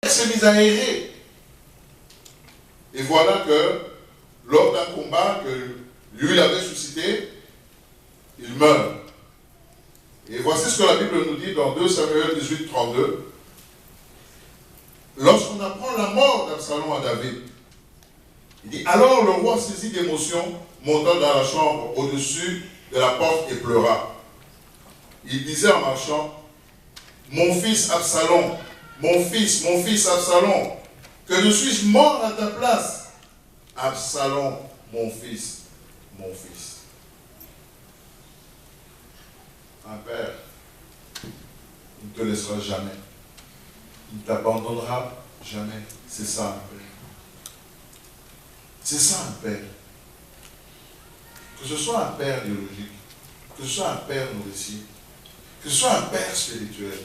s'est mis à errer. Et voilà que, lors d'un combat que lui avait suscité, il meurt. Et voici ce que la Bible nous dit dans 2 Samuel 18, 32. Lorsqu'on apprend la mort d'Absalom à David, il dit, alors le roi saisi d'émotion, monta dans la chambre au-dessus de la porte et pleura. Il disait en marchant, mon fils Absalom, mon fils Absalom, que ne suis-je mort à ta place? Absalom, mon fils, mon fils. Un père, il ne te laissera jamais. Il ne t'abandonnera jamais. C'est ça un père. C'est ça un père. Que ce soit un père biologique, que ce soit un père nourricier, que ce soit un père spirituel,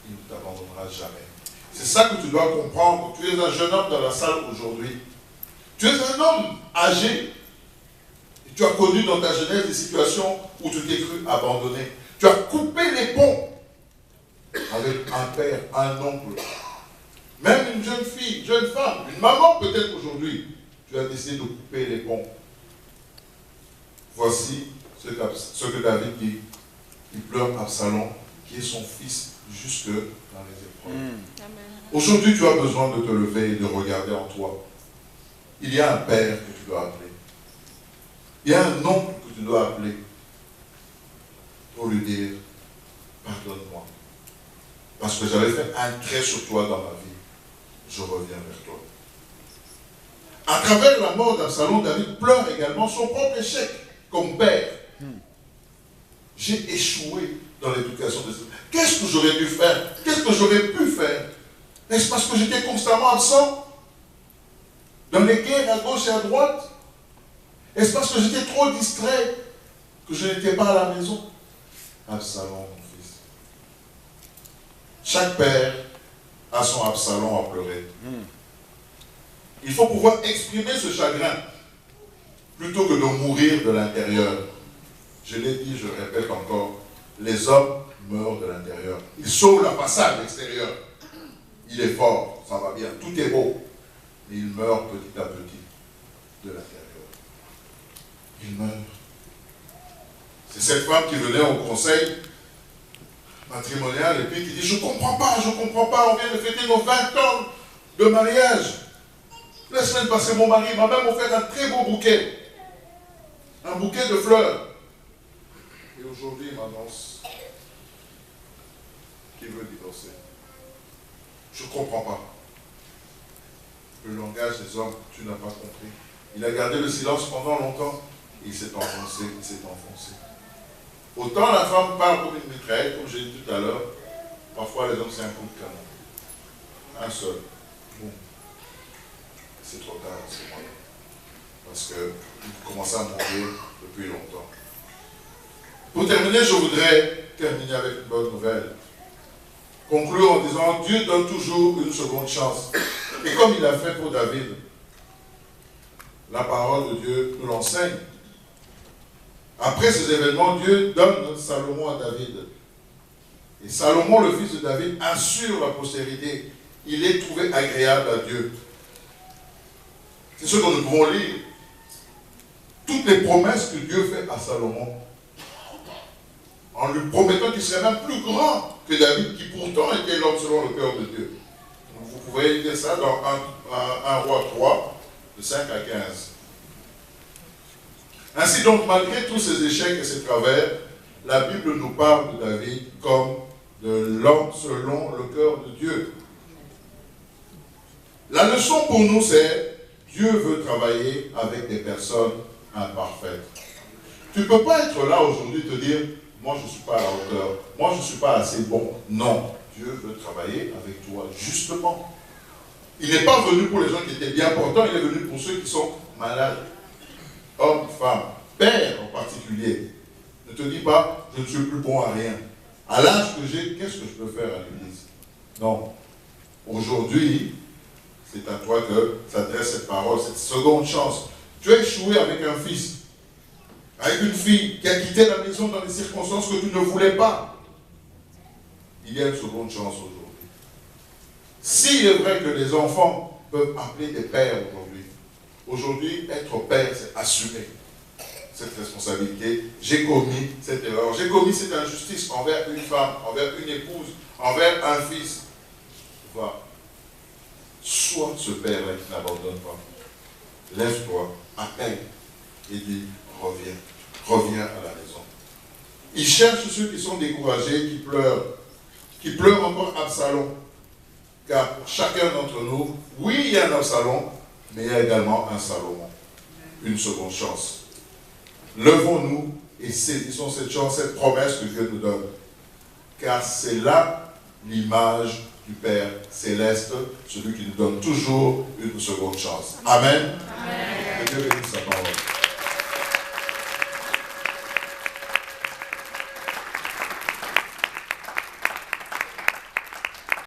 il ne t'abandonnera jamais. C'est ça que tu dois comprendre. Tu es un jeune homme dans la salle aujourd'hui. Tu es un homme âgé. Et tu as connu dans ta jeunesse des situations où tu t'es cru abandonné. Tu as coupé les ponts avec un père, un oncle, même une jeune fille, une jeune femme, une maman peut-être aujourd'hui. Tu as décidé de couper les ponts. Voici ce que David dit. Il pleure Absalom, qui est son fils, jusque dans les épreuves. Aujourd'hui, tu as besoin de te lever et de regarder en toi. Il y a un père que tu dois appeler. Il y a un oncle que tu dois appeler pour lui dire, pardonne-moi. Parce que j'avais fait un trait sur toi dans ma vie. Je reviens vers toi. À travers la mort d'Absalom, David pleure également son propre échec comme père. J'ai échoué dans l'éducation des enfants. Qu'est-ce que j'aurais dû faire? Qu'est-ce que j'aurais pu faire? Est-ce parce que j'étais constamment absent? Dans les guerres à gauche et à droite? Est-ce parce que j'étais trop distrait que je n'étais pas à la maison? Absalom, mon fils. Chaque père a son Absalom à pleurer. Il faut pouvoir exprimer ce chagrin plutôt que de mourir de l'intérieur. Je l'ai dit, je le répète encore, les hommes meurent de l'intérieur. Ils sauvent la façade extérieure. Il est fort, ça va bien, tout est beau. Mais il meurt petit à petit de l'intérieur. Il meurt. C'est cette femme qui venait au conseil matrimonial et puis qui dit, je ne comprends pas, on vient de fêter nos 20 ans de mariage. La semaine passée, mon mari m'a même offert un très beau bouquet. Un bouquet de fleurs. Et aujourd'hui, il m'annonce qu'il veut divorcer. Je ne comprends pas. Le langage des hommes, tu n'as pas compris. Il a gardé le silence pendant longtemps et il s'est enfoncé, Autant la femme parle comme une mitraille, comme j'ai dit tout à l'heure, parfois les hommes c'est un coup de canon. Un seul. Boum. C'est trop tard à ce moment-là. Parce qu'il commençait à mourir depuis longtemps. Pour terminer, je voudrais terminer avec une bonne nouvelle. Conclure en disant, Dieu donne toujours une seconde chance. Et comme il a fait pour David, la parole de Dieu nous l'enseigne. Après ces événements, Dieu donne Salomon à David. Et Salomon, le fils de David, assure la postérité. Il est trouvé agréable à Dieu. C'est ce que nous pouvons lire. Toutes les promesses que Dieu fait à Salomon, en lui promettant qu'il serait même plus grand que David, qui pourtant était l'homme selon le cœur de Dieu. Donc vous pouvez lire ça dans 1 Roi 3, de 5 à 15. Ainsi donc, malgré tous ces échecs et ces travers, la Bible nous parle de David comme de l'homme selon le cœur de Dieu. La leçon pour nous, c'est Dieu veut travailler avec des personnes imparfaites. Tu ne peux pas être là aujourd'hui et te dire, moi je ne suis pas à la hauteur, moi je ne suis pas assez bon. Non, Dieu veut travailler avec toi, justement. Il n'est pas venu pour les gens qui étaient bien portants, il est venu pour ceux qui sont malades. Hommes, femmes, pères en particulier. Ne te dis pas, je ne suis plus bon à rien. À l'âge que j'ai, qu'est-ce que je peux faire à l'église? Non. Aujourd'hui, c'est à toi que s'adresse cette parole, cette seconde chance. Tu as échoué avec un fils, avec une fille qui a quitté la maison dans des circonstances que tu ne voulais pas. Il y a une seconde chance aujourd'hui. S'il est vrai que les enfants peuvent appeler des pères aujourd'hui, être père, c'est assumer cette responsabilité. J'ai commis cette erreur, j'ai commis cette injustice envers une femme, envers une épouse, envers un fils. Va. Sois ce père-là qui n'abandonne pas. Lève-toi, appelle et dis, reviens, reviens à la maison. Il cherche ceux qui sont découragés, qui pleurent encore Absalom. Car chacun d'entre nous, oui, il y a un Absalom, mais il y a également un Salomon. Une seconde chance. Levons-nous et saisissons cette chance, cette promesse que Dieu nous donne. Car c'est là l'image du Père céleste, celui qui nous donne toujours une seconde chance. Amen. Amen. Que Dieu bénisse sa parole.